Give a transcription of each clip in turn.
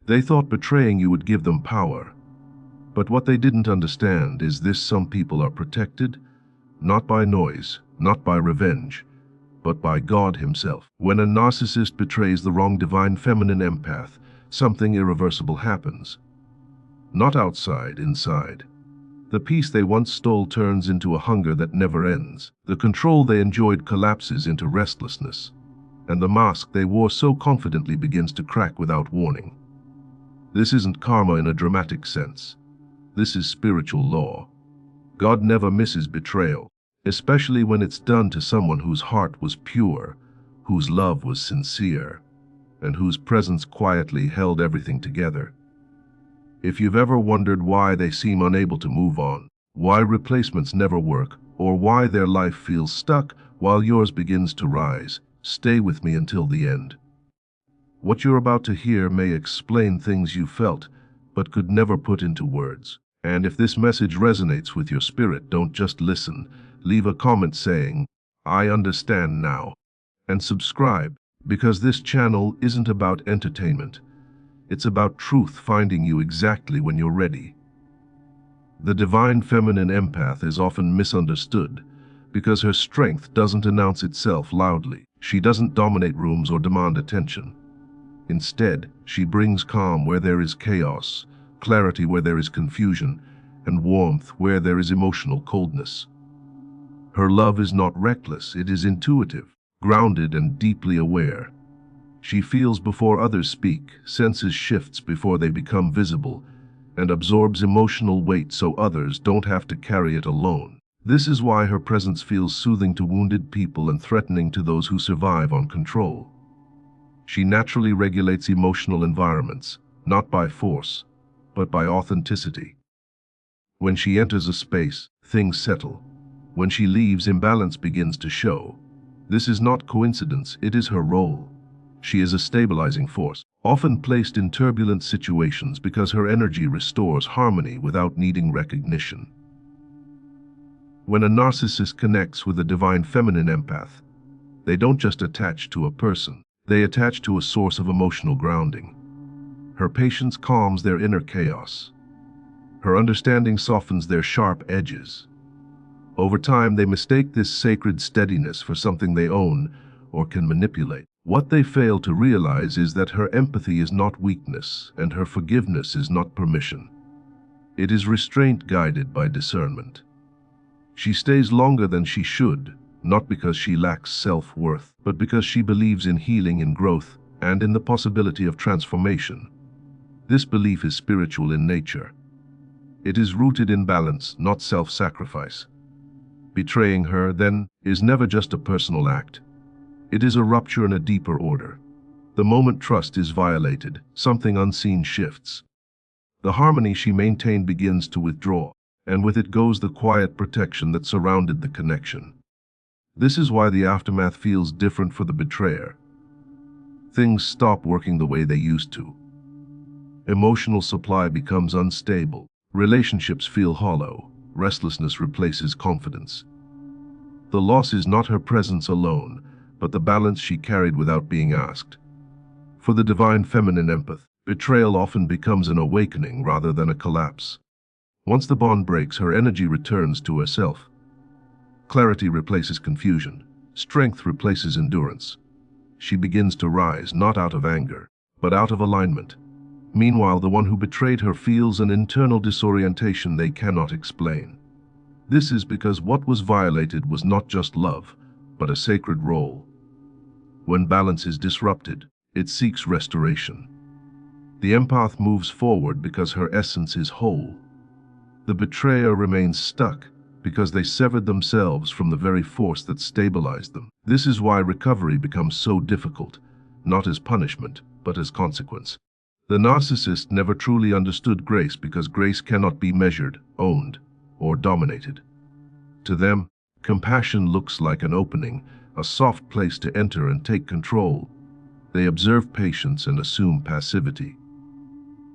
They thought betraying you would give them power. But what they didn't understand is this: some people are protected, not by noise, not by revenge, but by God Himself. When a narcissist betrays the wrong divine feminine empath, something irreversible happens. Not outside, inside. The peace they once stole turns into a hunger that never ends. The control they enjoyed collapses into restlessness, and the mask they wore so confidently begins to crack without warning. This isn't karma in a dramatic sense. This is spiritual law. God never misses betrayal, especially when it's done to someone whose heart was pure, whose love was sincere, and whose presence quietly held everything together. If you've ever wondered why they seem unable to move on, why replacements never work, or why their life feels stuck while yours begins to rise, stay with me until the end. What you're about to hear may explain things you felt, but could never put into words. And if this message resonates with your spirit, don't just listen. Leave a comment saying, "I understand now," and subscribe, because this channel isn't about entertainment. It's about truth finding you exactly when you're ready. The divine feminine empath is often misunderstood because her strength doesn't announce itself loudly. She doesn't dominate rooms or demand attention. Instead, she brings calm where there is chaos, clarity where there is confusion, and warmth where there is emotional coldness. Her love is not reckless, it is intuitive, grounded, and deeply aware. She feels before others speak, senses shifts before they become visible, and absorbs emotional weight so others don't have to carry it alone. This is why her presence feels soothing to wounded people and threatening to those who survive on control. She naturally regulates emotional environments, not by force, but by authenticity. When she enters a space, things settle. When she leaves, imbalance begins to show. This is not coincidence, it is her role. She is a stabilizing force, often placed in turbulent situations because her energy restores harmony without needing recognition. When a narcissist connects with a divine feminine empath, they don't just attach to a person, they attach to a source of emotional grounding. Her patience calms their inner chaos. Her understanding softens their sharp edges. Over time, they mistake this sacred steadiness for something they own or can manipulate. What they fail to realize is that her empathy is not weakness, and her forgiveness is not permission. It is restraint guided by discernment. She stays longer than she should, not because she lacks self-worth, but because she believes in healing, in growth, and in the possibility of transformation. This belief is spiritual in nature. It is rooted in balance, not self-sacrifice. Betraying her, then, is never just a personal act. It is a rupture in a deeper order. The moment trust is violated, something unseen shifts. The harmony she maintained begins to withdraw, and with it goes the quiet protection that surrounded the connection. This is why the aftermath feels different for the betrayer. Things stop working the way they used to. Emotional supply becomes unstable. Relationships feel hollow. Restlessness replaces confidence. The loss is not her presence alone, but the balance she carried without being asked. For the divine feminine empath, betrayal often becomes an awakening rather than a collapse. Once the bond breaks, her energy returns to herself. Clarity replaces confusion. Strength replaces endurance. She begins to rise, not out of anger, but out of alignment. Meanwhile, the one who betrayed her feels an internal disorientation they cannot explain. This is because what was violated was not just love, but a sacred role. When balance is disrupted, it seeks restoration. The empath moves forward because her essence is whole. The betrayer remains stuck because they severed themselves from the very force that stabilized them. This is why recovery becomes so difficult, not as punishment, but as consequence. The narcissist never truly understood grace because grace cannot be measured, owned, or dominated. To them, compassion looks like an opening, a soft place to enter and take control. They observe patience and assume passivity.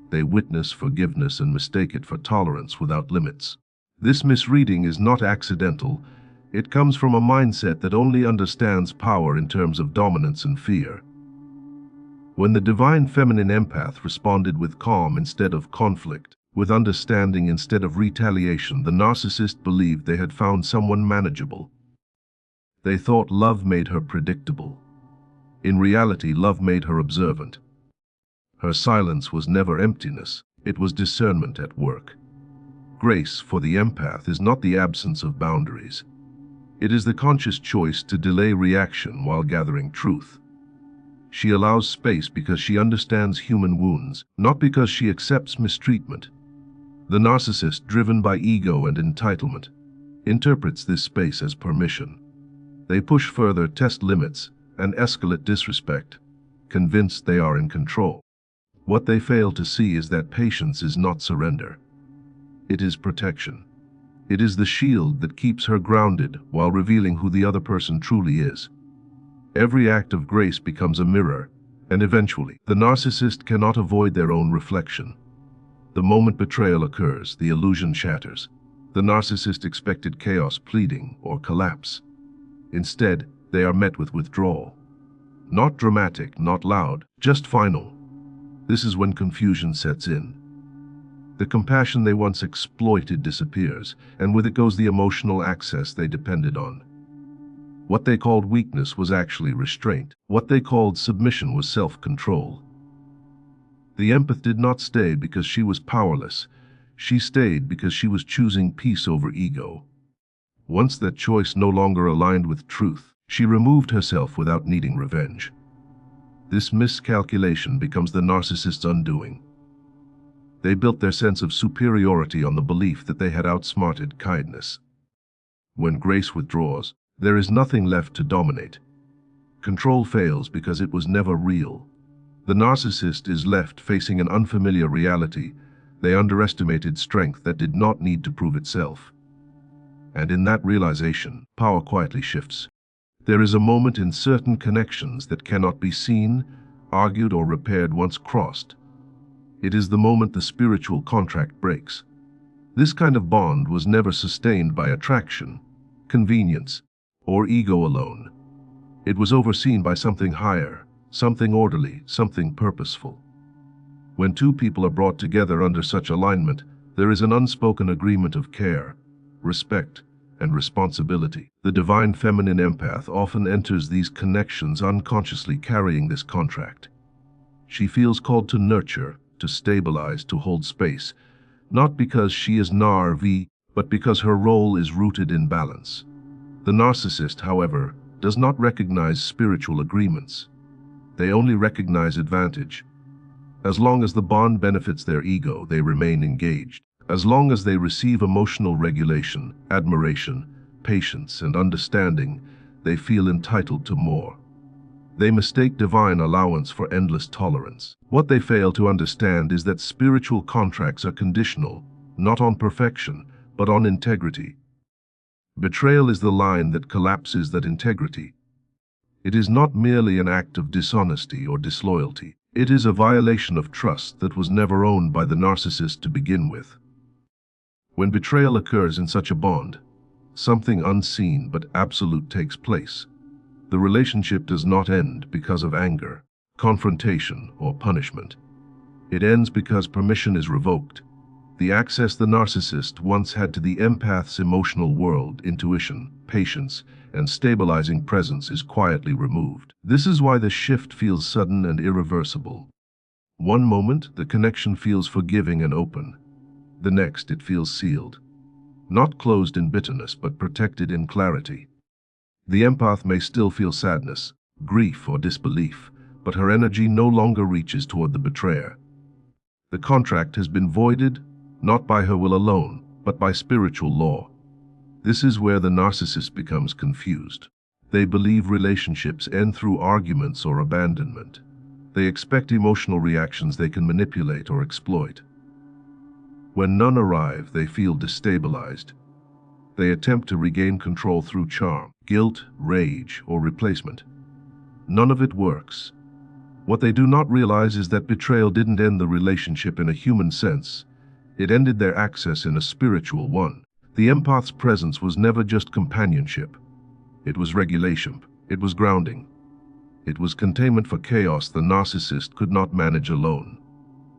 They witness forgiveness and mistake it for tolerance without limits. This misreading is not accidental. It comes from a mindset that only understands power in terms of dominance and fear. When the divine feminine empath responded with calm instead of conflict, with understanding instead of retaliation, the narcissist believed they had found someone manageable. They thought love made her predictable. In reality, love made her observant. Her silence was never emptiness, it was discernment at work. Grace for the empath is not the absence of boundaries. It is the conscious choice to delay reaction while gathering truth. She allows space because she understands human wounds, not because she accepts mistreatment. The narcissist, driven by ego and entitlement, interprets this space as permission. They push further, test limits, and escalate disrespect, convinced they are in control. What they fail to see is that patience is not surrender. It is protection. It is the shield that keeps her grounded while revealing who the other person truly is. Every act of grace becomes a mirror, and eventually, the narcissist cannot avoid their own reflection. The moment betrayal occurs, the illusion shatters. The narcissist expected chaos, pleading, or collapse. Instead, they are met with withdrawal. Not dramatic, not loud, just final. This is when confusion sets in. The compassion they once exploited disappears, and with it goes the emotional access they depended on. What they called weakness was actually restraint. What they called submission was self-control. The empath did not stay because she was powerless. She stayed because she was choosing peace over ego. Once that choice no longer aligned with truth, she removed herself without needing revenge. This miscalculation becomes the narcissist's undoing. They built their sense of superiority on the belief that they had outsmarted kindness. When grace withdraws, there is nothing left to dominate. Control fails because it was never real. The narcissist is left facing an unfamiliar reality. They underestimated strength that did not need to prove itself. And in that realization, power quietly shifts. There is a moment in certain connections that cannot be seen, argued, or repaired once crossed. It is the moment the spiritual contract breaks. This kind of bond was never sustained by attraction, convenience, or ego alone. It was overseen by something higher, something orderly, something purposeful. When two people are brought together under such alignment, there is an unspoken agreement of care, respect, and responsibility. The divine feminine empath often enters these connections unconsciously carrying this contract. She feels called to nurture, to stabilize, to hold space, not because she is Nar-V, but because her role is rooted in balance. The narcissist, however, does not recognize spiritual agreements. They only recognize advantage. As long as the bond benefits their ego, they remain engaged. As long as they receive emotional regulation, admiration, patience, and understanding, they feel entitled to more. They mistake divine allowance for endless tolerance. What they fail to understand is that spiritual contracts are conditional, not on perfection, but on integrity. Betrayal is the line that collapses that integrity. It is not merely an act of dishonesty or disloyalty. It is a violation of trust that was never owned by the narcissist to begin with. When betrayal occurs in such a bond, something unseen but absolute takes place. The relationship does not end because of anger, confrontation, or punishment. It ends because permission is revoked. The access the narcissist once had to the empath's emotional world, intuition, patience, and stabilizing presence is quietly removed. This is why the shift feels sudden and irreversible. One moment, the connection feels forgiving and open. The next, it feels sealed. Not closed in bitterness, but protected in clarity. The empath may still feel sadness, grief, or disbelief, but her energy no longer reaches toward the betrayer. The contract has been voided, not by her will alone, but by spiritual law. This is where the narcissist becomes confused. They believe relationships end through arguments or abandonment. They expect emotional reactions they can manipulate or exploit. When none arrive, they feel destabilized. They attempt to regain control through charm, guilt, rage, or replacement. None of it works. What they do not realize is that betrayal didn't end the relationship in a human sense. It ended their access in a spiritual one. The empath's presence was never just companionship. It was regulation. It was grounding. It was containment for chaos the narcissist could not manage alone.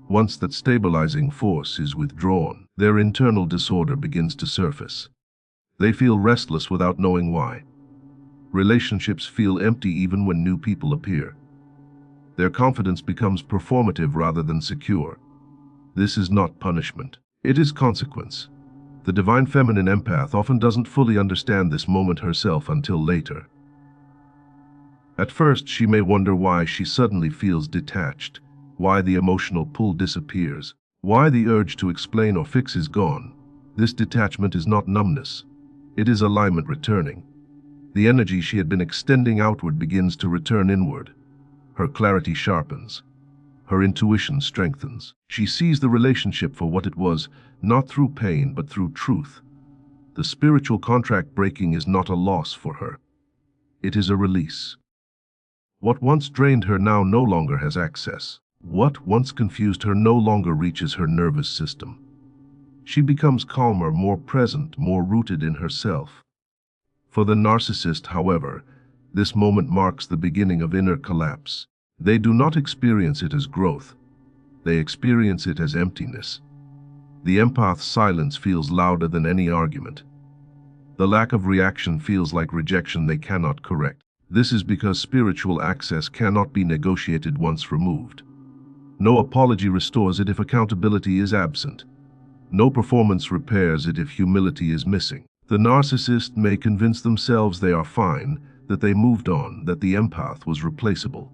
Once that stabilizing force is withdrawn, their internal disorder begins to surface. They feel restless without knowing why. Relationships feel empty even when new people appear. Their confidence becomes performative rather than secure. This is not punishment. It is consequence. The divine feminine empath often doesn't fully understand this moment herself until later. At first, she may wonder why she suddenly feels detached, why the emotional pull disappears, why the urge to explain or fix is gone. This detachment is not numbness. It is alignment returning. The energy she had been extending outward begins to return inward. Her clarity sharpens. Her intuition strengthens. She sees the relationship for what it was, not through pain but through truth. The spiritual contract breaking is not a loss for her. It is a release. What once drained her now no longer has access. What once confused her no longer reaches her nervous system. She becomes calmer, more present, more rooted in herself. For the narcissist, however, this moment marks the beginning of inner collapse. They do not experience it as growth. They experience it as emptiness. The empath's silence feels louder than any argument. The lack of reaction feels like rejection they cannot correct. This is because spiritual access cannot be negotiated once removed. No apology restores it if accountability is absent. No performance repairs it if humility is missing. The narcissist may convince themselves they are fine, that they moved on, that the empath was replaceable.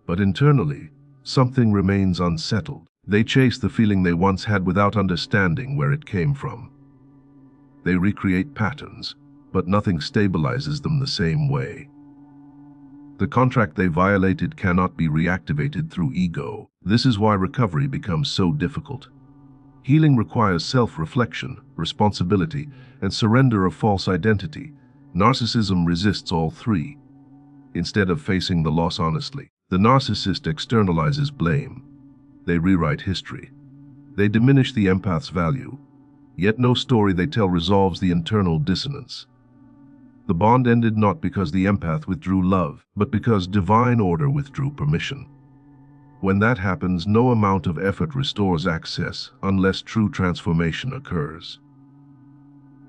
But internally, something remains unsettled. They chase the feeling they once had without understanding where it came from. They recreate patterns, but nothing stabilizes them the same way. The contract they violated cannot be reactivated through ego. This is why recovery becomes so difficult. Healing requires self-reflection, responsibility, and surrender of false identity. Narcissism resists all three. Instead of facing the loss honestly, the narcissist externalizes blame. They rewrite history. They diminish the empath's value. Yet no story they tell resolves the internal dissonance. The bond ended not because the empath withdrew love, but because divine order withdrew permission. When that happens, no amount of effort restores access unless true transformation occurs.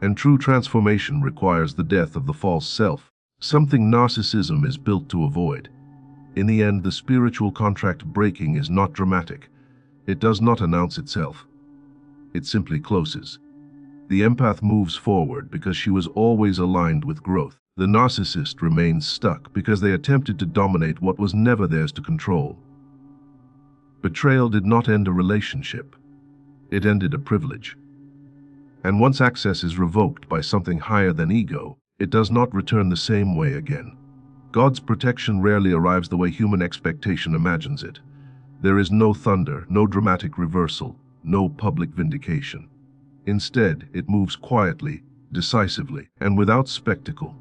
And true transformation requires the death of the false self, something narcissism is built to avoid. In the end, the spiritual contract breaking is not dramatic. It does not announce itself. It simply closes. The empath moves forward because she was always aligned with growth. The narcissist remains stuck because they attempted to dominate what was never theirs to control. Betrayal did not end a relationship. It ended a privilege. And once access is revoked by something higher than ego, it does not return the same way again. God's protection rarely arrives the way human expectation imagines it. There is no thunder, no dramatic reversal, no public vindication. Instead, it moves quietly, decisively, and without spectacle.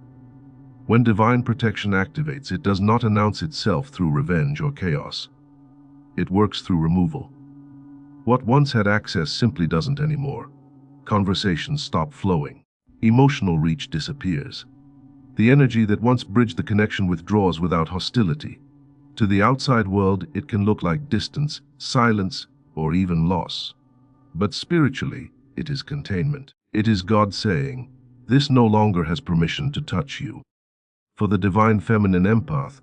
When divine protection activates, it does not announce itself through revenge or chaos. It works through removal. What once had access simply doesn't anymore. Conversations stop flowing. Emotional reach disappears. The energy that once bridged the connection withdraws without hostility. To the outside world, it can look like distance, silence, or even loss. But spiritually, it is containment. It is God saying, "This no longer has permission to touch you." For the divine feminine empath,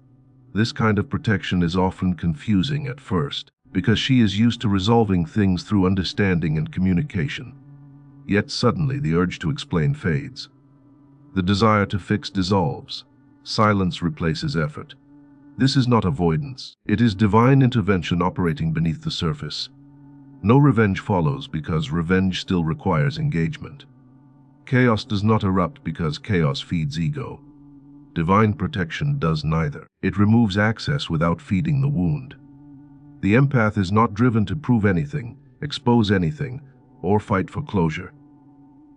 this kind of protection is often confusing at first, because she is used to resolving things through understanding and communication. Yet suddenly the urge to explain fades. The desire to fix dissolves. Silence replaces effort. This is not avoidance. It is divine intervention operating beneath the surface. No revenge follows because revenge still requires engagement. Chaos does not erupt because chaos feeds ego. Divine protection does neither. It removes access without feeding the wound. The empath is not driven to prove anything, expose anything, or fight for closure.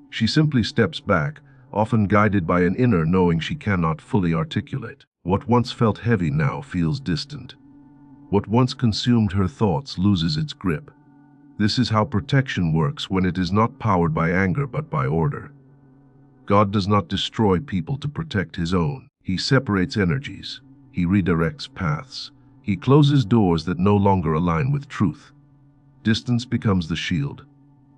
She simply steps back, often guided by an inner knowing she cannot fully articulate. What once felt heavy now feels distant. What once consumed her thoughts loses its grip. This is how protection works when it is not powered by anger but by order. God does not destroy people to protect his own. He separates energies. He He redirects paths. He closes doors that no longer align with truth. Distance becomes the shield.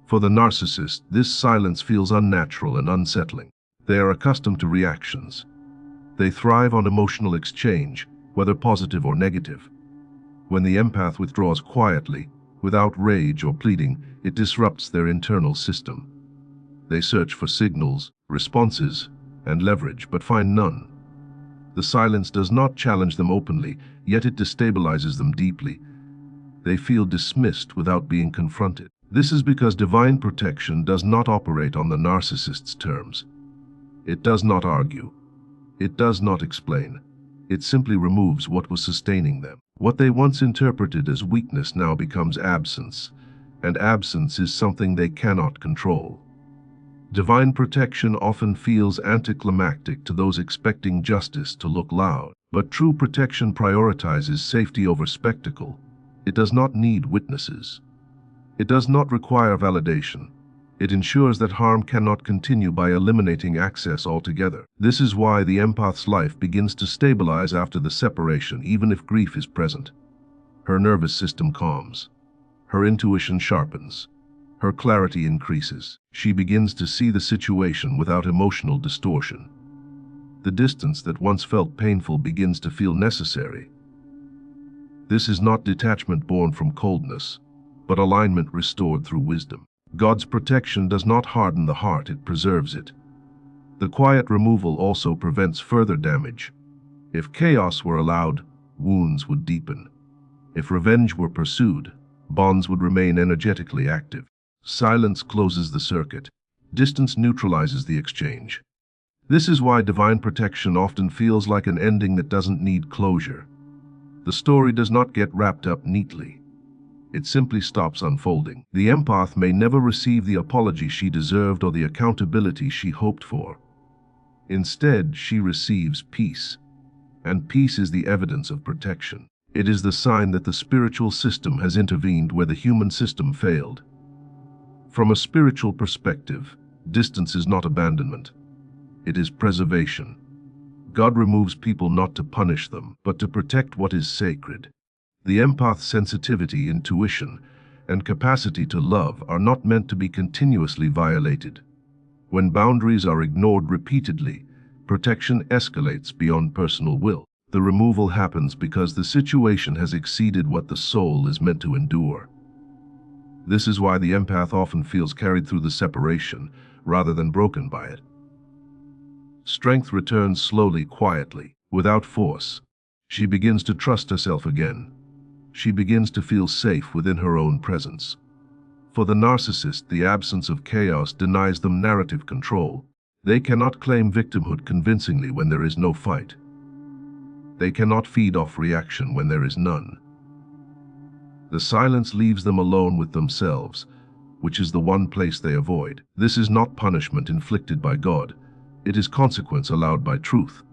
For the narcissist, this silence feels unnatural and unsettling. They are accustomed to reactions. They thrive on emotional exchange, whether positive or negative. When the empath withdraws quietly, without rage or pleading, it disrupts their internal system. They search for signals, responses, and leverage, but find none. The silence does not challenge them openly, yet it destabilizes them deeply. They feel dismissed without being confronted. This is because divine protection does not operate on the narcissist's terms. It does not argue. It does not explain. It simply removes what was sustaining them. What they once interpreted as weakness now becomes absence, and absence is something they cannot control. Divine protection often feels anticlimactic to those expecting justice to look loud, but true protection prioritizes safety over spectacle. It does not need witnesses. It does not require validation. It ensures that harm cannot continue by eliminating access altogether. This is why the empath's life begins to stabilize after the separation, even if grief is present. Her nervous system calms. Her intuition sharpens. Her clarity increases. She begins to see the situation without emotional distortion. The distance that once felt painful begins to feel necessary. This is not detachment born from coldness, but alignment restored through wisdom. God's protection does not harden the heart, it preserves it. The quiet removal also prevents further damage. If chaos were allowed, wounds would deepen. If revenge were pursued, bonds would remain energetically active. Silence closes the circuit. Distance neutralizes the exchange. This is why divine protection often feels like an ending that doesn't need closure. The story does not get wrapped up neatly. It simply stops unfolding. The empath may never receive the apology she deserved or the accountability she hoped for. Instead, she receives peace. And peace is the evidence of protection. It is the sign that the spiritual system has intervened where the human system failed. From a spiritual perspective, distance is not abandonment. It is preservation. God removes people not to punish them, but to protect what is sacred. The empath's sensitivity, intuition, and capacity to love are not meant to be continuously violated. When boundaries are ignored repeatedly, protection escalates beyond personal will. The removal happens because the situation has exceeded what the soul is meant to endure. This is why the empath often feels carried through the separation, rather than broken by it. Strength returns slowly, quietly, without force. She begins to trust herself again. She begins to feel safe within her own presence. For the narcissist, the absence of chaos denies them narrative control. They cannot claim victimhood convincingly when there is no fight. They cannot feed off reaction when there is none. The silence leaves them alone with themselves, which is the one place they avoid. This is not punishment inflicted by God. It is consequence allowed by truth.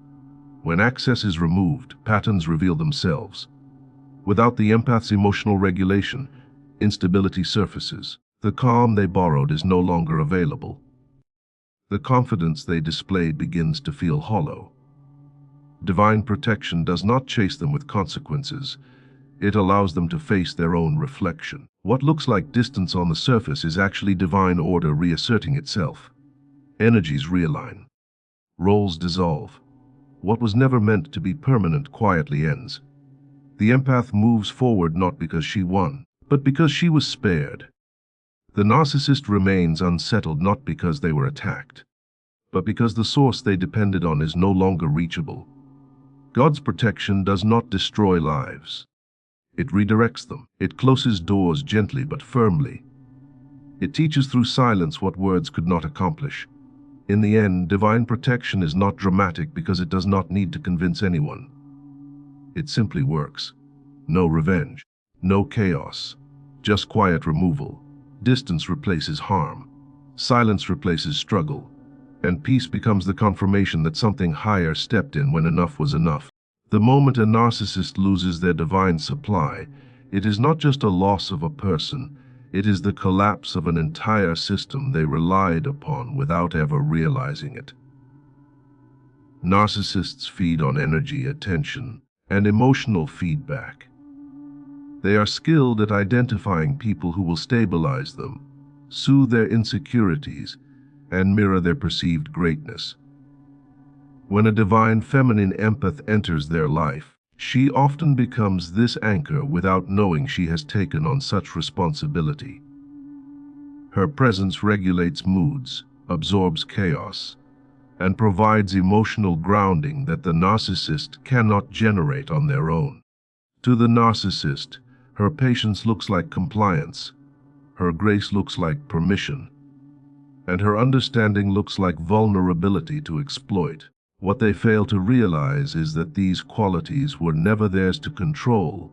When access is removed, patterns reveal themselves. Without the empath's emotional regulation, instability surfaces. The calm they borrowed is no longer available. The confidence they displayed begins to feel hollow. Divine protection does not chase them with consequences. It allows them to face their own reflection. What looks like distance on the surface is actually divine order reasserting itself. Energies realign. Roles dissolve. What was never meant to be permanent quietly ends. The empath moves forward not because she won, but because she was spared. The narcissist remains unsettled not because they were attacked, but because the source they depended on is no longer reachable. God's protection does not destroy lives. It redirects them. It closes doors gently but firmly. It teaches through silence what words could not accomplish. In the end, divine protection is not dramatic because it does not need to convince anyone. It simply works. No revenge, no chaos, just quiet removal. Distance replaces harm. Silence replaces struggle. And peace becomes the confirmation that something higher stepped in when enough was enough. The moment a narcissist loses their divine supply, it is not just a loss of a person, it is the collapse of an entire system they relied upon without ever realizing it. Narcissists feed on energy, attention, and emotional feedback. They are skilled at identifying people who will stabilize them, soothe their insecurities, and mirror their perceived greatness. When a divine feminine empath enters their life, she often becomes this anchor without knowing she has taken on such responsibility. Her presence regulates moods, absorbs chaos, and provides emotional grounding that the narcissist cannot generate on their own. To the narcissist, her patience looks like compliance, her grace looks like permission, and her understanding looks like vulnerability to exploit. What they fail to realize is that these qualities were never theirs to control.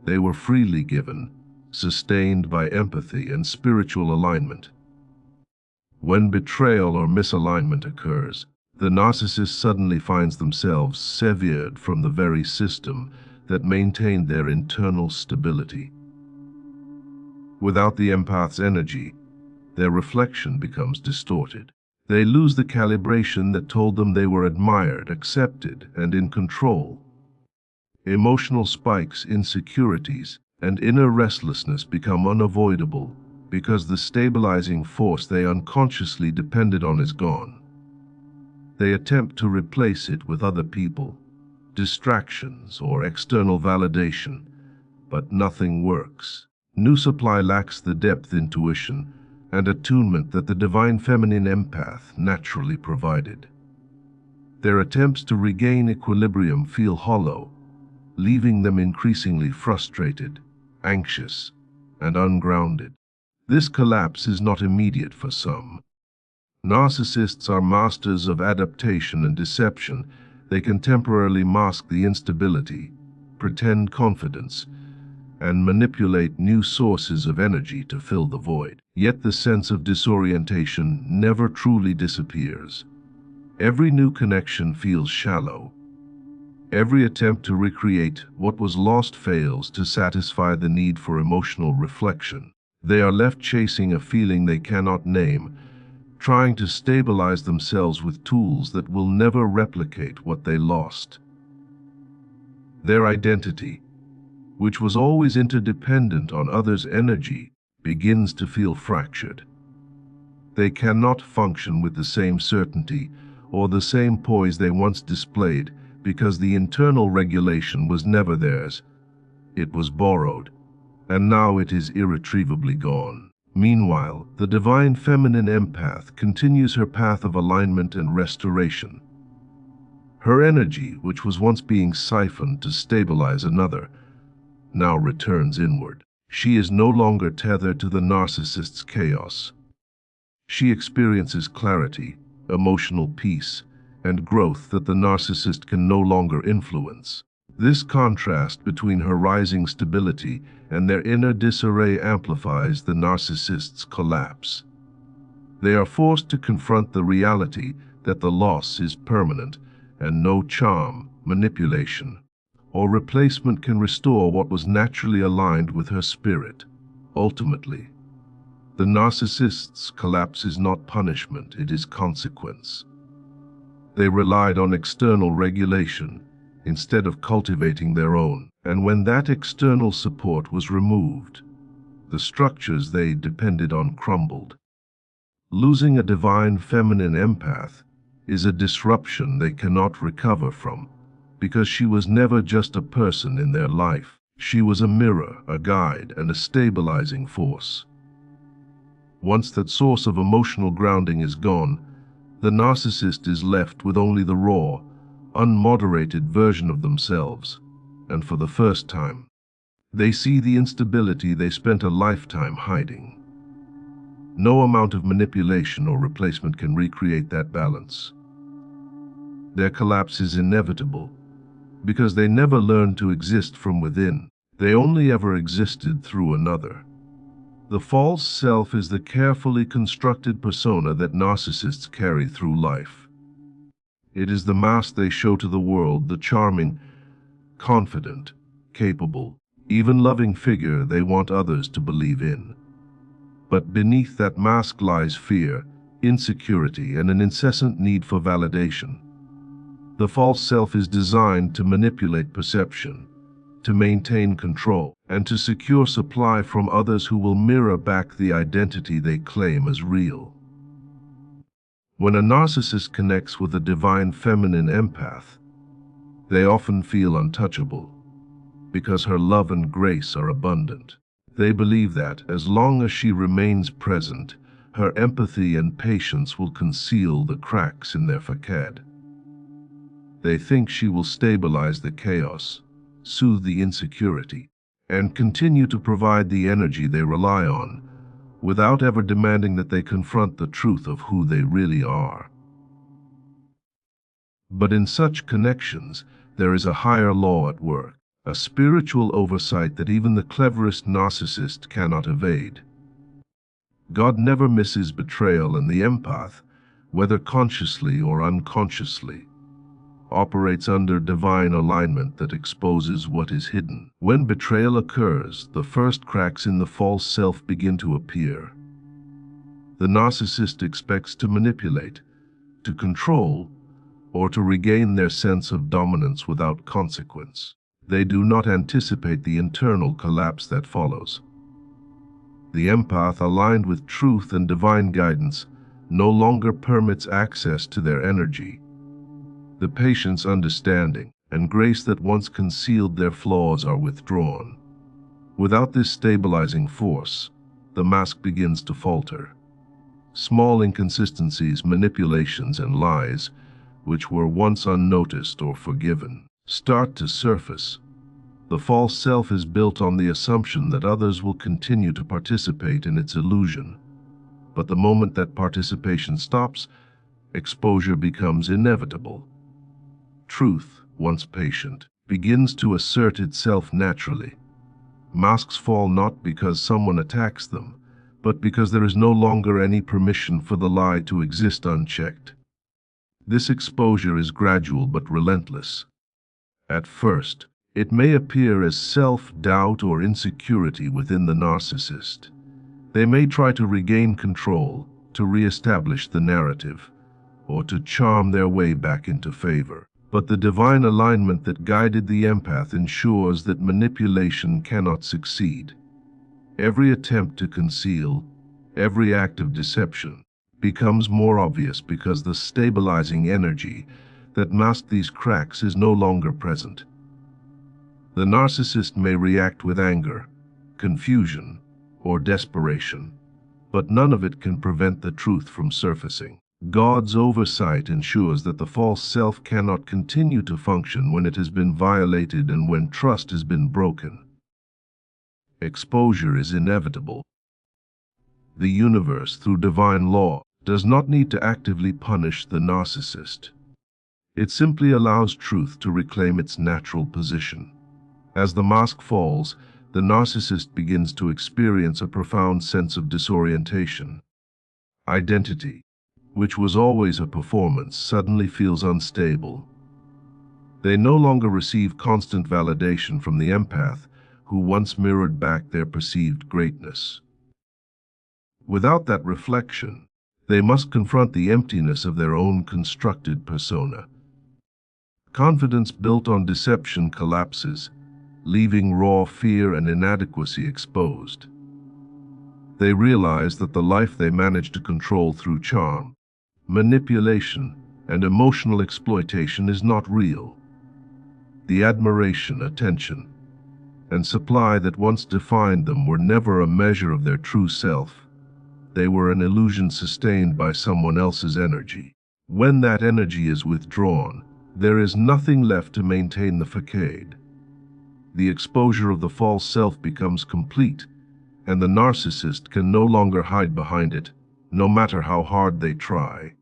They were freely given, sustained by empathy and spiritual alignment. When betrayal or misalignment occurs, the narcissist suddenly finds themselves severed from the very system that maintained their internal stability. Without the empath's energy, their reflection becomes distorted. They lose the calibration that told them they were admired, accepted, and in control. Emotional spikes, insecurities, and inner restlessness become unavoidable because the stabilizing force they unconsciously depended on is gone. They attempt to replace it with other people, distractions, or external validation, but nothing works. New supply lacks the depth, intuition, and attunement that the divine feminine empath naturally provided. Their attempts to regain equilibrium feel hollow, leaving them increasingly frustrated, anxious, and ungrounded. This collapse is not immediate for some. Narcissists are masters of adaptation and deception. They can temporarily mask the instability, pretend confidence, and manipulate new sources of energy to fill the void. Yet the sense of disorientation never truly disappears. Every new connection feels shallow. Every attempt to recreate what was lost fails to satisfy the need for emotional reflection. They are left chasing a feeling they cannot name, trying to stabilize themselves with tools that will never replicate what they lost. Their identity, which was always interdependent on others' energy, begins to feel fractured. They cannot function with the same certainty or the same poise they once displayed because the internal regulation was never theirs. It was borrowed, and now it is irretrievably gone. Meanwhile, the divine feminine empath continues her path of alignment and restoration. Her energy, which was once being siphoned to stabilize another, now returns inward. She is no longer tethered to the narcissist's chaos. She experiences clarity, emotional peace, and growth that the narcissist can no longer influence. This contrast between her rising stability and their inner disarray amplifies the narcissist's collapse. They are forced to confront the reality that the loss is permanent and no charm, manipulation, or replacement can restore what was naturally aligned with her spirit. Ultimately, the narcissist's collapse is not punishment, it is consequence. They relied on external regulation instead of cultivating their own, and when that external support was removed, the structures they depended on crumbled. Losing a divine feminine empath is a disruption they cannot recover from, because she was never just a person in their life. She was a mirror, a guide, and a stabilizing force. Once that source of emotional grounding is gone, the narcissist is left with only the raw, unmoderated version of themselves, and for the first time, they see the instability they spent a lifetime hiding. No amount of manipulation or replacement can recreate that balance. Their collapse is inevitable, because they never learned to exist from within. They only ever existed through another. The false self is the carefully constructed persona that narcissists carry through life. It is the mask they show to the world, the charming, confident, capable, even loving figure they want others to believe in. But beneath that mask lies fear, insecurity, and an incessant need for validation. The false self is designed to manipulate perception, to maintain control, and to secure supply from others who will mirror back the identity they claim as real. When a narcissist connects with a divine feminine empath, they often feel untouchable because her love and grace are abundant. They believe that, as long as she remains present, her empathy and patience will conceal the cracks in their facade. They think she will stabilize the chaos, soothe the insecurity, and continue to provide the energy they rely on, without ever demanding that they confront the truth of who they really are. But in such connections, there is a higher law at work, a spiritual oversight that even the cleverest narcissist cannot evade. God never misses betrayal, and the empath, whether consciously or unconsciously, operates under divine alignment that exposes what is hidden. When betrayal occurs, the first cracks in the false self begin to appear. The narcissist expects to manipulate, to control, or to regain their sense of dominance without consequence. They do not anticipate the internal collapse that follows. The empath, aligned with truth and divine guidance, no longer permits access to their energy. The patience, understanding, and grace that once concealed their flaws are withdrawn. Without this stabilizing force, the mask begins to falter. Small inconsistencies, manipulations, and lies, which were once unnoticed or forgiven, start to surface. The false self is built on the assumption that others will continue to participate in its illusion. But the moment that participation stops, exposure becomes inevitable. Truth, once patient, begins to assert itself naturally. Masks fall not because someone attacks them, but because there is no longer any permission for the lie to exist unchecked. This exposure is gradual but relentless. At first, it may appear as self-doubt or insecurity within the narcissist. They may try to regain control, to re-establish the narrative, or to charm their way back into favor. But the divine alignment that guided the empath ensures that manipulation cannot succeed. Every attempt to conceal, every act of deception, becomes more obvious because the stabilizing energy that masked these cracks is no longer present. The narcissist may react with anger, confusion, or desperation, but none of it can prevent the truth from surfacing. God's oversight ensures that the false self cannot continue to function when it has been violated and when trust has been broken. Exposure is inevitable. The universe, through divine law, does not need to actively punish the narcissist. It simply allows truth to reclaim its natural position. As the mask falls, the narcissist begins to experience a profound sense of disorientation. Identity, which was always a performance, suddenly feels unstable. They no longer receive constant validation from the empath, who once mirrored back their perceived greatness. Without that reflection, they must confront the emptiness of their own constructed persona. Confidence built on deception collapses, leaving raw fear and inadequacy exposed. They realize that the life they managed to control through charm, manipulation, and emotional exploitation is not real. The admiration, attention, and supply that once defined them were never a measure of their true self. They were an illusion sustained by someone else's energy. When that energy is withdrawn, there is nothing left to maintain the facade. The exposure of the false self becomes complete, and the narcissist can no longer hide behind it, no matter how hard they try.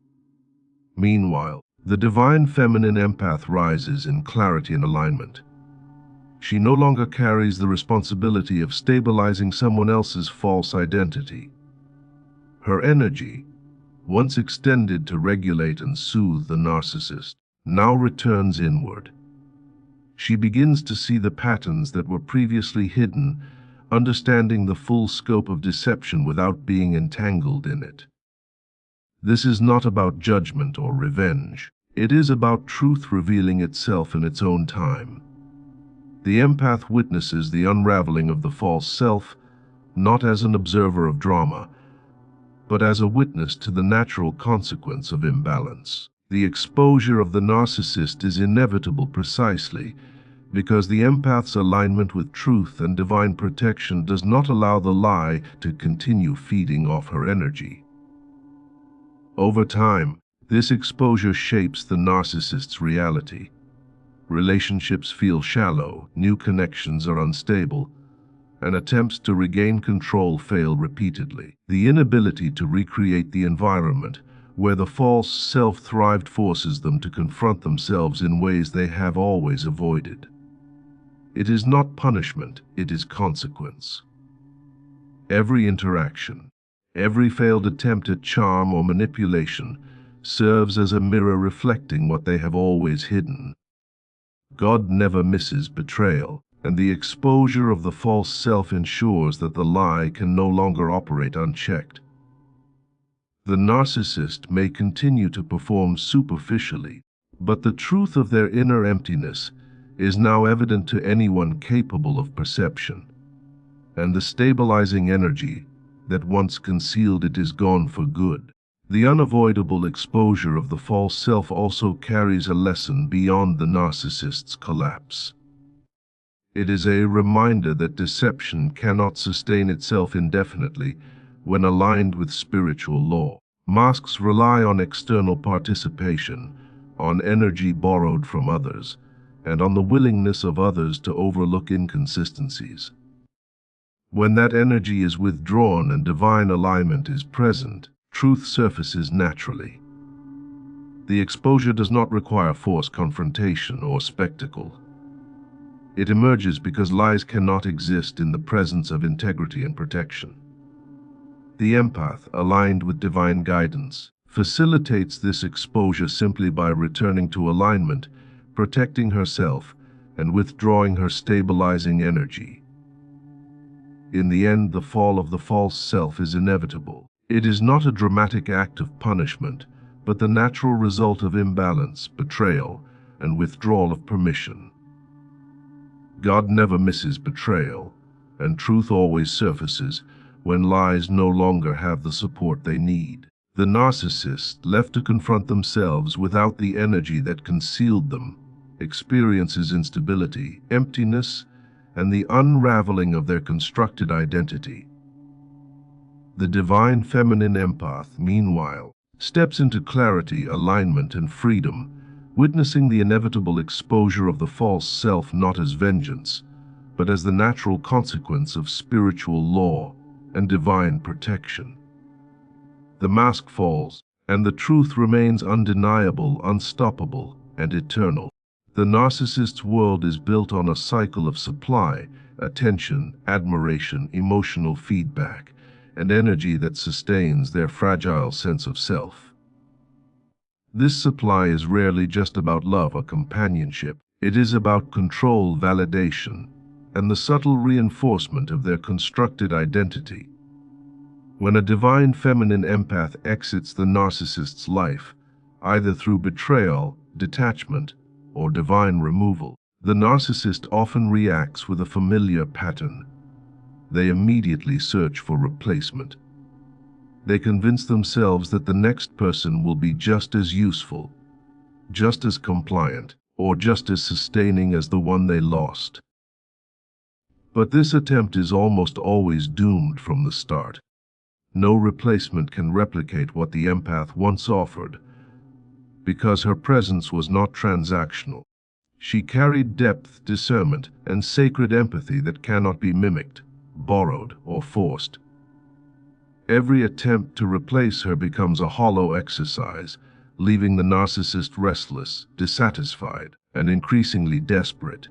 Meanwhile, the divine feminine empath rises in clarity and alignment. She no longer carries the responsibility of stabilizing someone else's false identity. Her energy, once extended to regulate and soothe the narcissist, now returns inward. She begins to see the patterns that were previously hidden, understanding the full scope of deception without being entangled in it. This is not about judgment or revenge. It is about truth revealing itself in its own time. The empath witnesses the unraveling of the false self, not as an observer of drama, but as a witness to the natural consequence of imbalance. The exposure of the narcissist is inevitable precisely because the empath's alignment with truth and divine protection does not allow the lie to continue feeding off her energy. Over time, this exposure shapes the narcissist's reality. Relationships feel shallow, new connections are unstable, and attempts to regain control fail repeatedly. The inability to recreate the environment where the false self thrived forces them to confront themselves in ways they have always avoided. It is not punishment, it is consequence. Every interaction, every failed attempt at charm or manipulation serves as a mirror reflecting what they have always hidden. God never misses betrayal, and the exposure of the false self ensures that the lie can no longer operate unchecked. The narcissist may continue to perform superficially, but the truth of their inner emptiness is now evident to anyone capable of perception, and the stabilizing energy that once concealed it is gone for good. The unavoidable exposure of the false self also carries a lesson beyond the narcissist's collapse. It is a reminder that deception cannot sustain itself indefinitely when aligned with spiritual law. Masks rely on external participation, on energy borrowed from others, and on the willingness of others to overlook inconsistencies. When that energy is withdrawn and divine alignment is present, truth surfaces naturally. The exposure does not require forced confrontation or spectacle. It emerges because lies cannot exist in the presence of integrity and protection. The empath, aligned with divine guidance, facilitates this exposure simply by returning to alignment, protecting herself, and withdrawing her stabilizing energy. In the end, the fall of the false self is inevitable. It is not a dramatic act of punishment, but the natural result of imbalance, betrayal, and withdrawal of permission. God never misses betrayal, and truth always surfaces when lies no longer have the support they need. The narcissist, left to confront themselves without the energy that concealed them, experiences instability, emptiness, and the unraveling of their constructed identity. The divine feminine empath, meanwhile, steps into clarity, alignment, and freedom, witnessing the inevitable exposure of the false self not as vengeance, but as the natural consequence of spiritual law and divine protection. The mask falls, and the truth remains undeniable, unstoppable, and eternal. The narcissist's world is built on a cycle of supply, attention, admiration, emotional feedback, and energy that sustains their fragile sense of self. This supply is rarely just about love or companionship. It is about control, validation, and the subtle reinforcement of their constructed identity. When a divine feminine empath exits the narcissist's life, either through betrayal, detachment, or divine removal, the narcissist often reacts with a familiar pattern. They immediately search for replacement. They convince themselves that the next person will be just as useful, just as compliant, or just as sustaining as the one they lost. But this attempt is almost always doomed from the start. No replacement can replicate what the empath once offered, because her presence was not transactional. She carried depth, discernment, and sacred empathy that cannot be mimicked, borrowed, or forced. Every attempt to replace her becomes a hollow exercise, leaving the narcissist restless, dissatisfied, and increasingly desperate.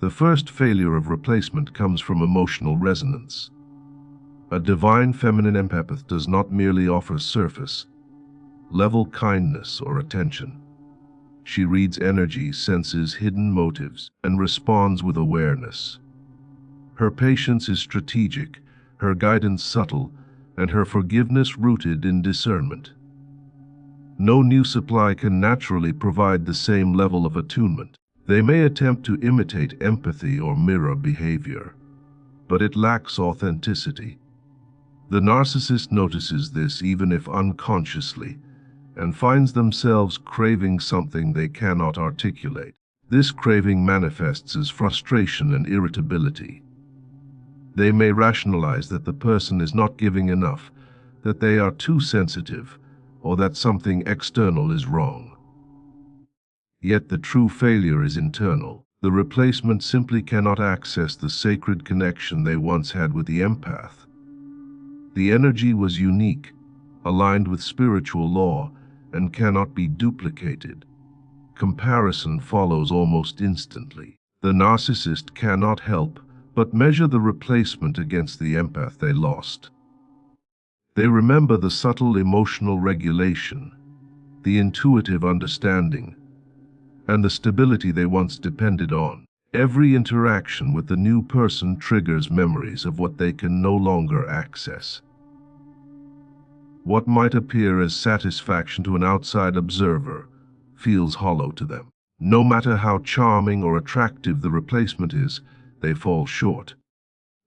The first failure of replacement comes from emotional resonance. A divine feminine empath does not merely offer surface level kindness or attention. She reads energy, senses hidden motives, and responds with awareness. Her patience is strategic, her guidance subtle, and her forgiveness rooted in discernment. No new supply can naturally provide the same level of attunement. They may attempt to imitate empathy or mirror behavior, but it lacks authenticity. The narcissist notices this even if unconsciously, and finds themselves craving something they cannot articulate. This craving manifests as frustration and irritability. They may rationalize that the person is not giving enough, that they are too sensitive, or that something external is wrong. Yet the true failure is internal. The replacement simply cannot access the sacred connection they once had with the empath. The energy was unique, aligned with spiritual law, and cannot be duplicated. Comparison follows almost instantly. The narcissist cannot help but measure the replacement against the empath they lost. They remember the subtle emotional regulation, the intuitive understanding, and the stability they once depended on. Every interaction with the new person triggers memories of what they can no longer access. What might appear as satisfaction to an outside observer feels hollow to them. No matter how charming or attractive the replacement is, they fall short.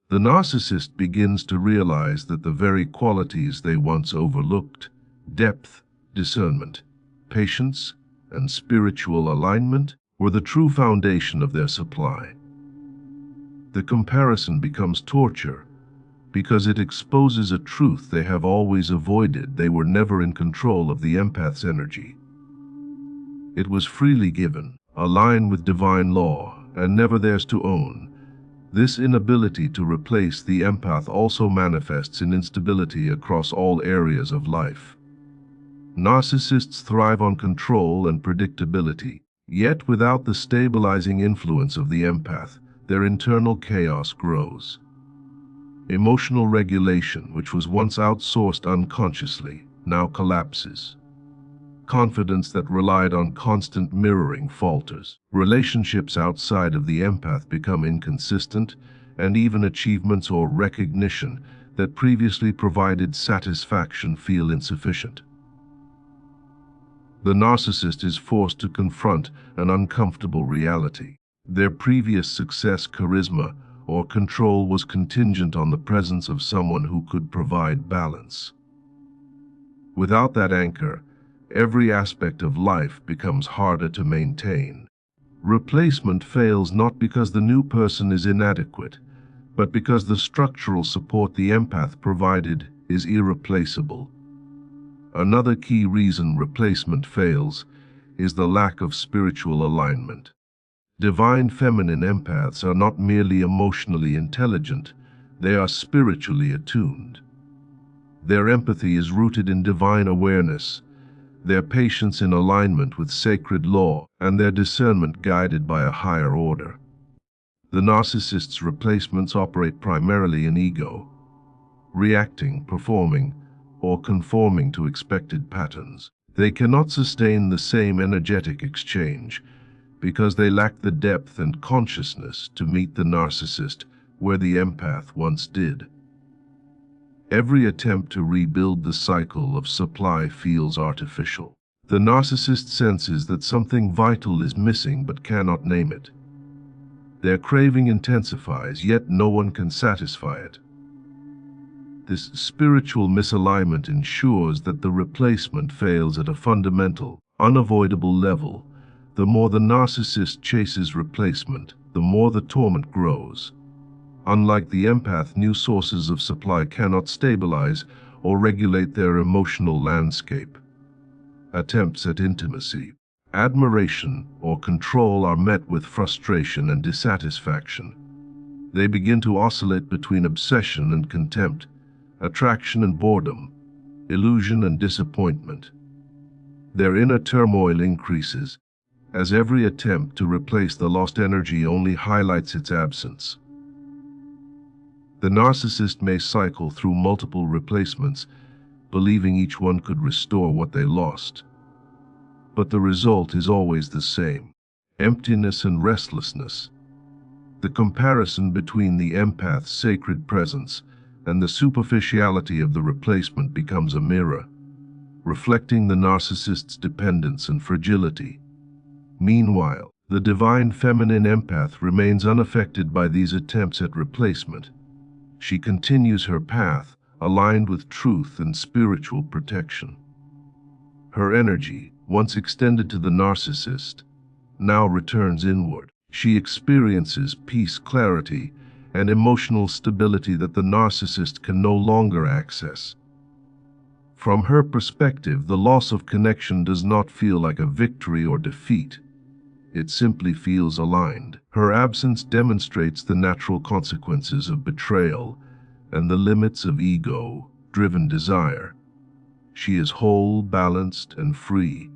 The narcissist begins to realize that the very qualities they once overlooked, depth, discernment, patience, and spiritual alignment, were the true foundation of their supply. The comparison becomes torture because it exposes a truth they have always avoided. They were never in control of the empath's energy. It was freely given, aligned with divine law, and never theirs to own. This inability to replace the empath also manifests in instability across all areas of life. Narcissists thrive on control and predictability, yet without the stabilizing influence of the empath, their internal chaos grows. Emotional regulation, which was once outsourced unconsciously, now collapses. Confidence that relied on constant mirroring falters. Relationships outside of the empath become inconsistent, and even achievements or recognition that previously provided satisfaction feel insufficient. The narcissist is forced to confront an uncomfortable reality. Their previous success, charisma, or control was contingent on the presence of someone who could provide balance. Without that anchor, every aspect of life becomes harder to maintain. Replacement fails not because the new person is inadequate, but because the structural support the empath provided is irreplaceable. Another key reason replacement fails is the lack of spiritual alignment. Divine feminine empaths are not merely emotionally intelligent, they are spiritually attuned. Their empathy is rooted in divine awareness, their patience in alignment with sacred law, and their discernment guided by a higher order. The narcissist's replacements operate primarily in ego, reacting, performing, or conforming to expected patterns. They cannot sustain the same energetic exchange because they lack the depth and consciousness to meet the narcissist where the empath once did. Every attempt to rebuild the cycle of supply feels artificial. The narcissist senses that something vital is missing but cannot name it. Their craving intensifies, yet no one can satisfy it. This spiritual misalignment ensures that the replacement fails at a fundamental, unavoidable level. The more the narcissist chases replacement, the more the torment grows. Unlike the empath, new sources of supply cannot stabilize or regulate their emotional landscape. Attempts at intimacy, admiration, or control are met with frustration and dissatisfaction. They begin to oscillate between obsession and contempt, attraction and boredom, illusion and disappointment. Their inner turmoil increases, as every attempt to replace the lost energy only highlights its absence. The narcissist may cycle through multiple replacements, believing each one could restore what they lost. But the result is always the same: emptiness and restlessness. The comparison between the empath's sacred presence and the superficiality of the replacement becomes a mirror, reflecting the narcissist's dependence and fragility. Meanwhile, the divine feminine empath remains unaffected by these attempts at replacement. She continues her path, aligned with truth and spiritual protection. Her energy, once extended to the narcissist, now returns inward. She experiences peace, clarity, and emotional stability that the narcissist can no longer access. From her perspective, the loss of connection does not feel like a victory or defeat. It simply feels aligned. Her absence demonstrates the natural consequences of betrayal and the limits of ego-driven desire. She is whole, balanced, and free,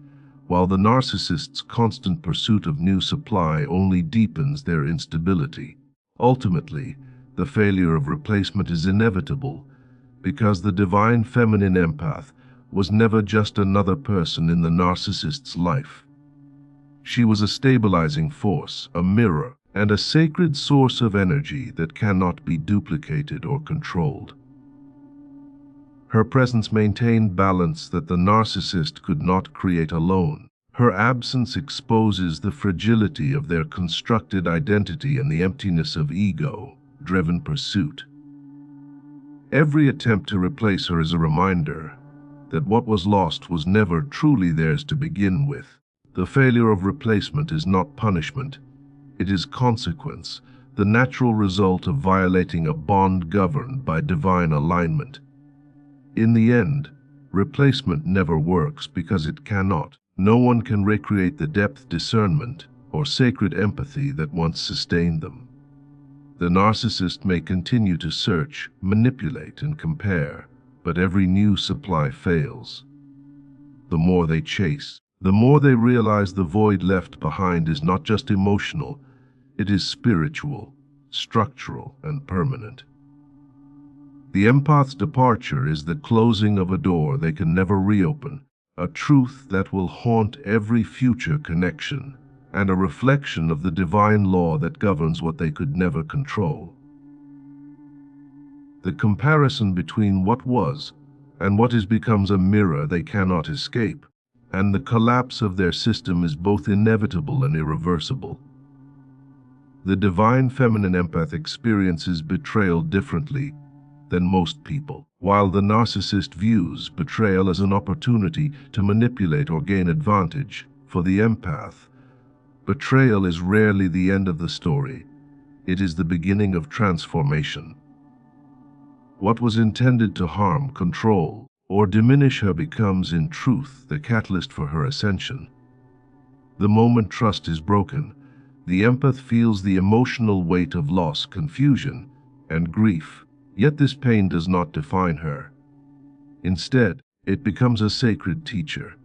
while the narcissist's constant pursuit of new supply only deepens their instability. Ultimately, the failure of replacement is inevitable because the divine feminine empath was never just another person in the narcissist's life. She was a stabilizing force, a mirror, and a sacred source of energy that cannot be duplicated or controlled. Her presence maintained balance that the narcissist could not create alone. Her absence exposes the fragility of their constructed identity and the emptiness of ego-driven pursuit. Every attempt to replace her is a reminder that what was lost was never truly theirs to begin with. The failure of replacement is not punishment. It is consequence, the natural result of violating a bond governed by divine alignment. In the end, replacement never works because it cannot. No one can recreate the depth, discernment, or sacred empathy that once sustained them. The narcissist may continue to search, manipulate, and compare, but every new supply fails. The more they chase, the more they realize the void left behind is not just emotional, it is spiritual, structural, and permanent. The empath's departure is the closing of a door they can never reopen, a truth that will haunt every future connection, and a reflection of the divine law that governs what they could never control. The comparison between what was and what is becomes a mirror they cannot escape, and the collapse of their system is both inevitable and irreversible. The divine feminine empath experiences betrayal differently than most people. While the narcissist views betrayal as an opportunity to manipulate or gain advantage, for the empath, betrayal is rarely the end of the story. It is the beginning of transformation. What was intended to harm, control, or diminish her becomes, in truth, the catalyst for her ascension. The moment trust is broken, the empath feels the emotional weight of loss, confusion, and grief. Yet this pain does not define her. Instead, it becomes a sacred teacher.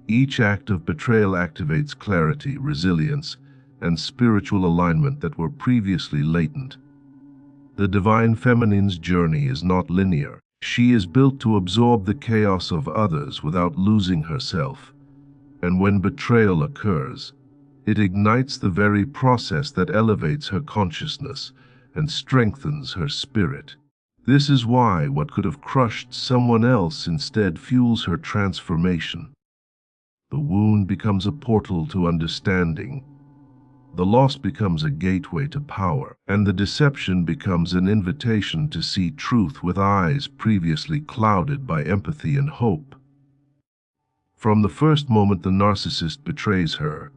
Each act of betrayal activates clarity, resilience, and spiritual alignment that were previously latent. The divine feminine's journey is not linear. She is built to absorb the chaos of others without losing herself. And when betrayal occurs, it ignites the very process that elevates her consciousness and strengthens her spirit. This is why what could have crushed someone else instead fuels her transformation. The wound becomes a portal to understanding. The loss becomes a gateway to power, and the deception becomes an invitation to see truth with eyes previously clouded by empathy and hope. From the first moment the narcissist betrays her,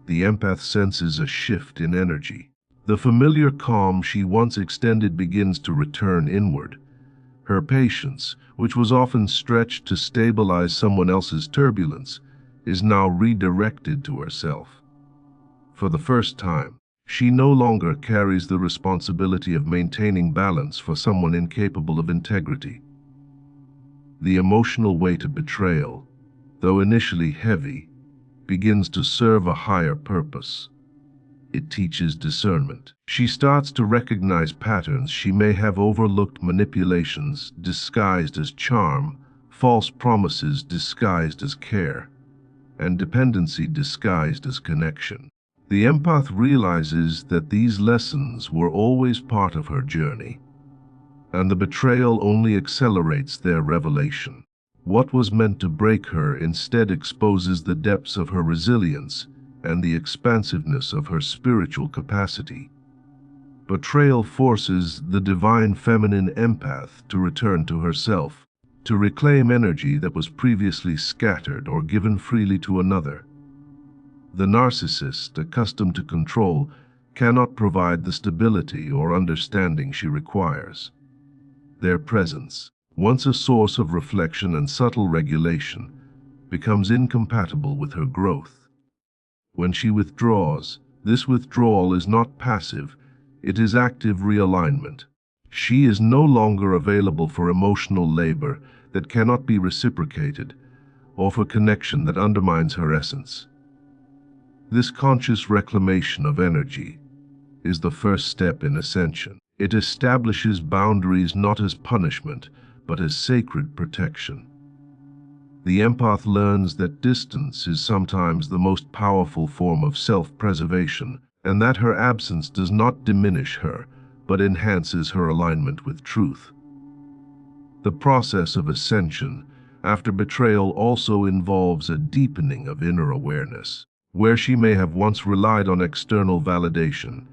the empath senses a shift in energy. The familiar calm she once extended begins to return inward. Her patience, which was often stretched to stabilize someone else's turbulence, is now redirected to herself. For the first time, she no longer carries the responsibility of maintaining balance for someone incapable of integrity. The emotional weight of betrayal, though initially heavy, begins to serve a higher purpose. It teaches discernment. She starts to recognize patterns she may have overlooked: manipulations disguised as charm, false promises disguised as care, and dependency disguised as connection. The empath realizes that these lessons were always part of her journey, and the betrayal only accelerates their revelation. What was meant to break her instead exposes the depths of her resilience and the expansiveness of her spiritual capacity. Betrayal forces the divine feminine empath to return to herself, to reclaim energy that was previously scattered or given freely to another. The narcissist, accustomed to control, cannot provide the stability or understanding she requires. Their presence, once a source of reflection and subtle regulation, becomes incompatible with her growth. When she withdraws, this withdrawal is not passive, it is active realignment. She is no longer available for emotional labor that cannot be reciprocated, or for connection that undermines her essence. This conscious reclamation of energy is the first step in ascension. It establishes boundaries not as punishment, but as sacred protection. The empath learns that distance is sometimes the most powerful form of self-preservation, and that her absence does not diminish her, but enhances her alignment with truth. The process of ascension after betrayal also involves a deepening of inner awareness. Where she may have once relied on external validation,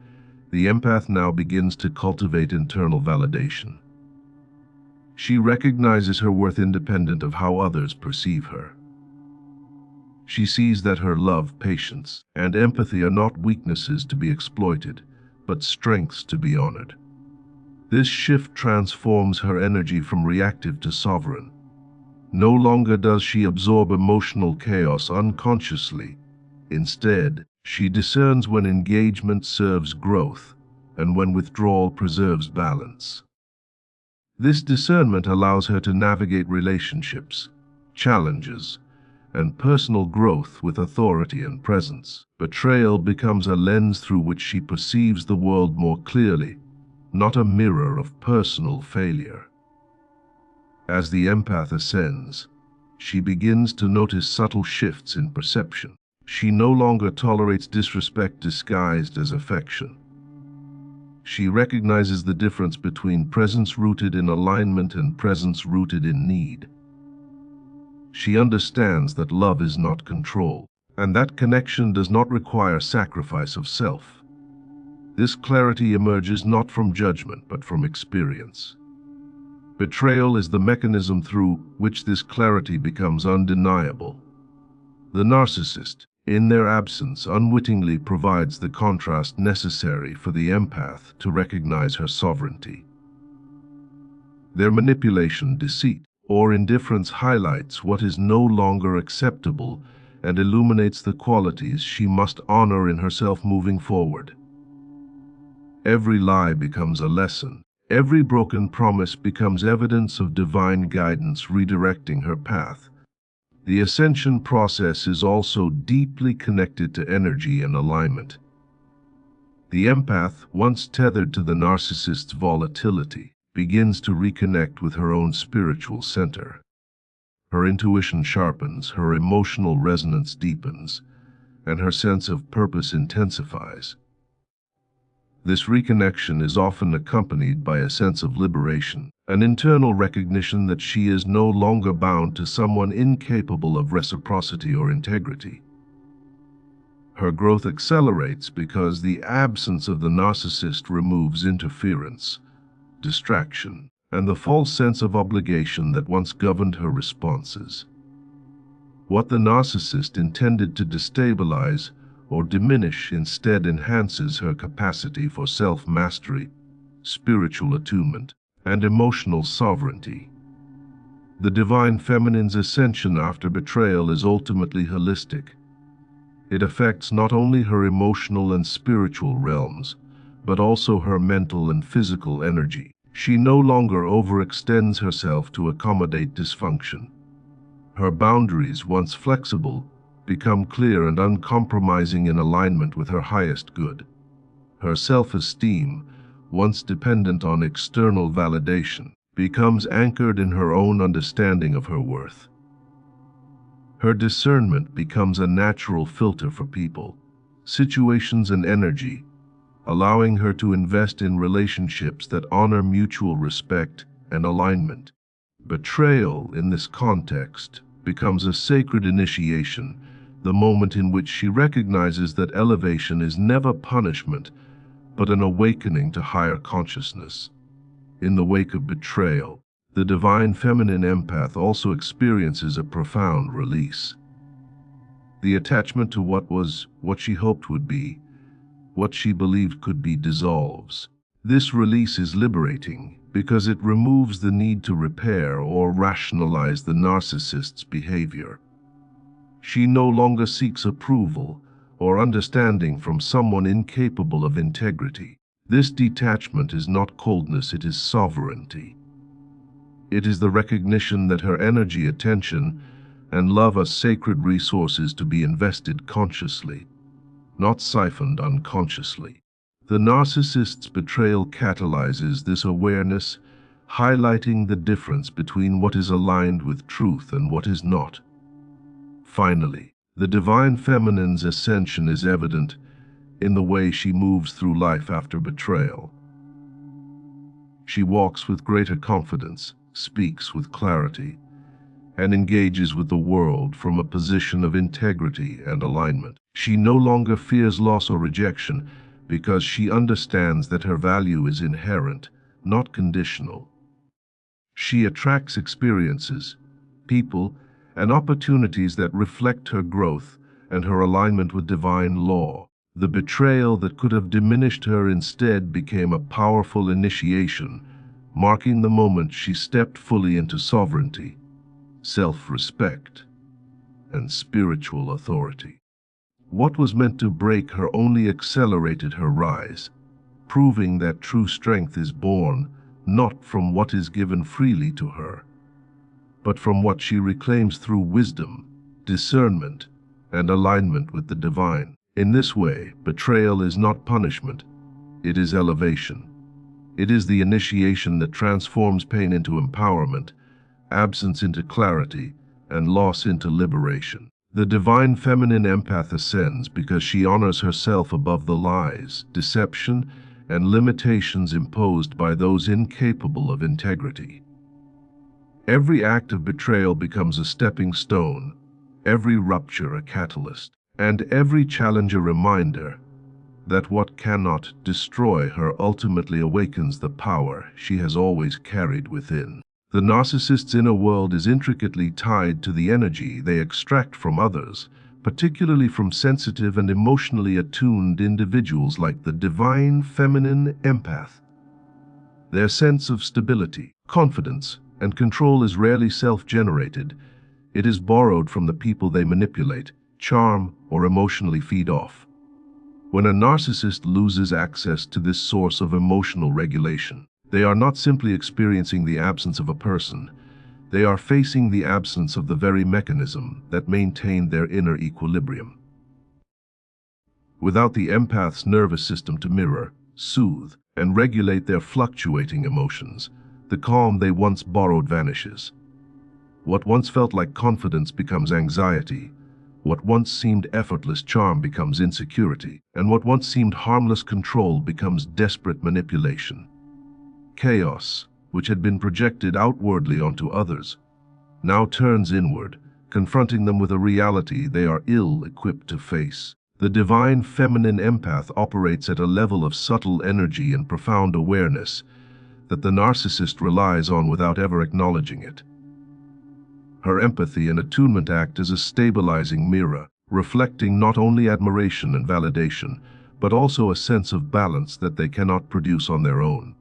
the empath now begins to cultivate internal validation. She recognizes her worth independent of how others perceive her. She sees that her love, patience, and empathy are not weaknesses to be exploited, but strengths to be honored. This shift transforms her energy from reactive to sovereign. No longer does she absorb emotional chaos unconsciously. Instead, she discerns when engagement serves growth and when withdrawal preserves balance. This discernment allows her to navigate relationships, challenges, and personal growth with authority and presence. Betrayal becomes a lens through which she perceives the world more clearly, not a mirror of personal failure. As the empath ascends, she begins to notice subtle shifts in perception. She no longer tolerates disrespect disguised as affection. She recognizes the difference between presence rooted in alignment and presence rooted in need. She understands that love is not control, and that connection does not require sacrifice of self. This clarity emerges not from judgment, but from experience. Betrayal is the mechanism through which this clarity becomes undeniable. The narcissist, in their absence, unwittingly provides the contrast necessary for the empath to recognize her sovereignty. Their manipulation, deceit, or indifference highlights what is no longer acceptable and illuminates the qualities she must honor in herself moving forward. Every lie becomes a lesson. Every broken promise becomes evidence of divine guidance redirecting her path. The ascension process is also deeply connected to energy and alignment. The empath, once tethered to the narcissist's volatility, begins to reconnect with her own spiritual center. Her intuition sharpens, her emotional resonance deepens, and her sense of purpose intensifies. This reconnection is often accompanied by a sense of liberation, an internal recognition that she is no longer bound to someone incapable of reciprocity or integrity. Her growth accelerates because the absence of the narcissist removes interference, distraction, and the false sense of obligation that once governed her responses. What the narcissist intended to destabilize or diminish instead enhances her capacity for self-mastery, spiritual attunement, and emotional sovereignty. The divine feminine's ascension after betrayal is ultimately holistic. It affects not only her emotional and spiritual realms, but also her mental and physical energy. She no longer overextends herself to accommodate dysfunction. Her boundaries, once flexible, become clear and uncompromising in alignment with her highest good. Her self-esteem, once dependent on external validation, becomes anchored in her own understanding of her worth. Her discernment becomes a natural filter for people, situations, and energy, allowing her to invest in relationships that honor mutual respect and alignment. Betrayal, in this context, becomes a sacred initiation, the moment in which she recognizes that elevation is never punishment, but an awakening to higher consciousness. In the wake of betrayal, the divine feminine empath also experiences a profound release. The attachment to what she hoped would be, what she believed could be, dissolves. This release is liberating because it removes the need to repair or rationalize the narcissist's behavior. She no longer seeks approval or understanding from someone incapable of integrity. This detachment is not coldness, it is sovereignty. It is the recognition that her energy, attention, and love are sacred resources to be invested consciously, not siphoned unconsciously. The narcissist's betrayal catalyzes this awareness, highlighting the difference between what is aligned with truth and what is not. Finally, the divine feminine's ascension is evident in the way she moves through life after betrayal. She walks with greater confidence, speaks with clarity, and engages with the world from a position of integrity and alignment. She no longer fears loss or rejection because she understands that her value is inherent, not conditional. She attracts experiences, people, and opportunities that reflect her growth and her alignment with divine law. The betrayal that could have diminished her instead became a powerful initiation, marking the moment she stepped fully into sovereignty, self-respect, and spiritual authority. What was meant to break her only accelerated her rise, proving that true strength is born not from what is given freely to her, but from what she reclaims through wisdom, discernment, and alignment with the divine. In this way, betrayal is not punishment, it is elevation. It is the initiation that transforms pain into empowerment, absence into clarity, and loss into liberation. The divine feminine empath ascends because she honors herself above the lies, deception, and limitations imposed by those incapable of integrity. Every act of betrayal becomes a stepping stone, every rupture a catalyst, and every challenge a reminder that what cannot destroy her ultimately awakens the power she has always carried within. The narcissist's inner world is intricately tied to the energy they extract from others, particularly from sensitive and emotionally attuned individuals like the divine feminine empath. Their sense of stability, confidence, and control is rarely self-generated. It is borrowed from the people they manipulate, charm, or emotionally feed off. When a narcissist loses access to this source of emotional regulation, they are not simply experiencing the absence of a person, they are facing the absence of the very mechanism that maintained their inner equilibrium. Without the empath's nervous system to mirror, soothe, and regulate their fluctuating emotions, the calm they once borrowed vanishes. What once felt like confidence becomes anxiety, what once seemed effortless charm becomes insecurity, and what once seemed harmless control becomes desperate manipulation. Chaos, which had been projected outwardly onto others, now turns inward, confronting them with a reality they are ill-equipped to face. The divine feminine empath operates at a level of subtle energy and profound awareness that the narcissist relies on without ever acknowledging it. Her empathy and attunement act as a stabilizing mirror, reflecting not only admiration and validation, but also a sense of balance that they cannot produce on their own.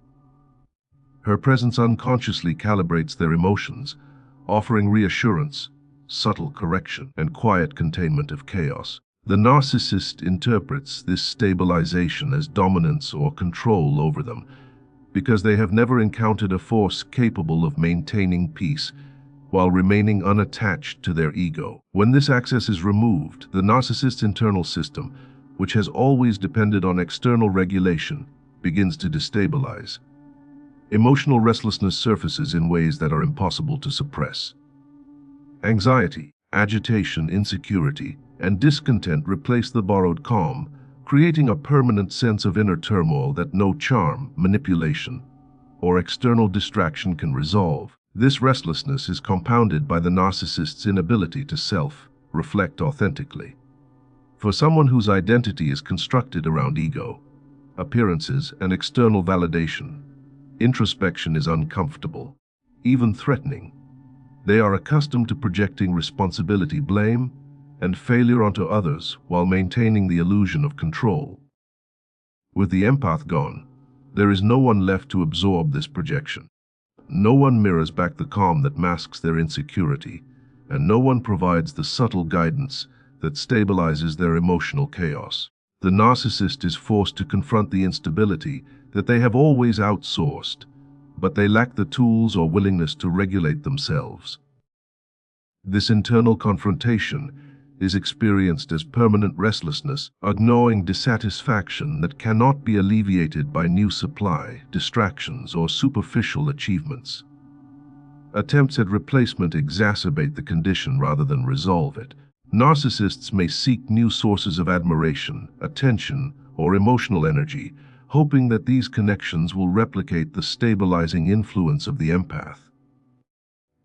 Her presence unconsciously calibrates their emotions, offering reassurance, subtle correction, and quiet containment of chaos. The narcissist interprets this stabilization as dominance or control over them, because they have never encountered a force capable of maintaining peace while remaining unattached to their ego. When this access is removed, the narcissist's internal system, which has always depended on external regulation, begins to destabilize. Emotional restlessness surfaces in ways that are impossible to suppress. Anxiety, agitation, insecurity, and discontent replace the borrowed calm, creating a permanent sense of inner turmoil that no charm, manipulation, or external distraction can resolve. This restlessness is compounded by the narcissist's inability to self-reflect authentically. For someone whose identity is constructed around ego, appearances, and external validation, introspection is uncomfortable, even threatening. They are accustomed to projecting responsibility, blame, and failure onto others while maintaining the illusion of control. With the empath gone, there is no one left to absorb this projection. No one mirrors back the calm that masks their insecurity, and no one provides the subtle guidance that stabilizes their emotional chaos. The narcissist is forced to confront the instability that they have always outsourced, but they lack the tools or willingness to regulate themselves. This internal confrontation is experienced as permanent restlessness, a gnawing dissatisfaction that cannot be alleviated by new supply, distractions, or superficial achievements. Attempts at replacement exacerbate the condition rather than resolve it. Narcissists may seek new sources of admiration, attention, or emotional energy, hoping that these connections will replicate the stabilizing influence of the empath.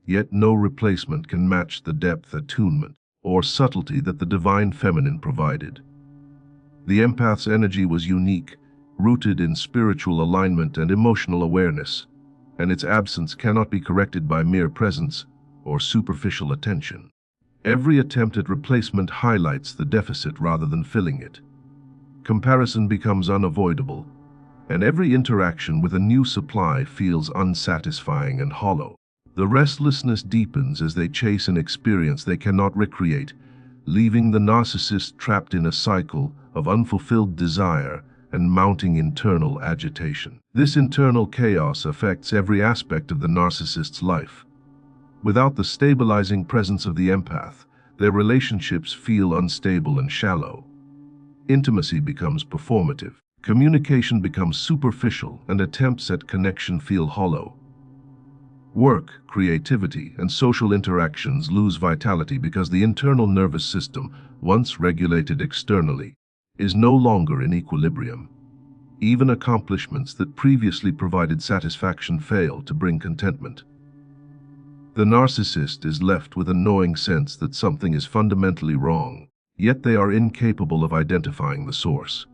Yet no replacement can match the depth, attunement, or subtlety that the divine feminine provided. The empath's energy was unique, rooted in spiritual alignment and emotional awareness, and its absence cannot be corrected by mere presence or superficial attention. Every attempt at replacement highlights the deficit rather than filling it. Comparison becomes unavoidable, and every interaction with a new supply feels unsatisfying and hollow. The restlessness deepens as they chase an experience they cannot recreate, leaving the narcissist trapped in a cycle of unfulfilled desire and mounting internal agitation. This internal chaos affects every aspect of the narcissist's life. Without the stabilizing presence of the empath, their relationships feel unstable and shallow. Intimacy becomes performative, communication becomes superficial, and attempts at connection feel hollow. Work, creativity, and social interactions lose vitality because the internal nervous system, once regulated externally, is no longer in equilibrium. Even accomplishments that previously provided satisfaction fail to bring contentment. The narcissist is left with a gnawing sense that something is fundamentally wrong, yet they are incapable of identifying the source.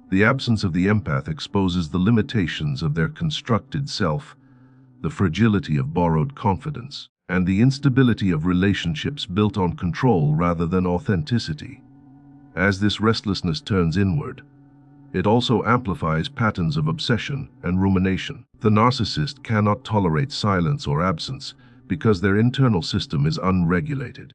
The absence of the empath exposes the limitations of their constructed self, the fragility of borrowed confidence, and the instability of relationships built on control rather than authenticity. As this restlessness turns inward, it also amplifies patterns of obsession and rumination. The narcissist cannot tolerate silence or absence because their internal system is unregulated.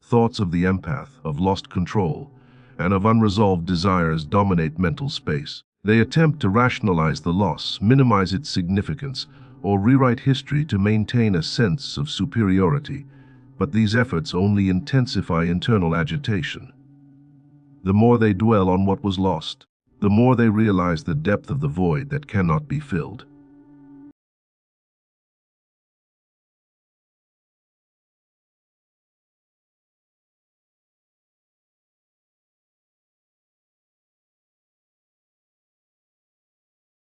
Thoughts of the empath, of lost control, and of unresolved desires dominate mental space. They attempt to rationalize the loss, minimize its significance, or rewrite history to maintain a sense of superiority, but these efforts only intensify internal agitation. The more they dwell on what was lost, the more they realize the depth of the void that cannot be filled.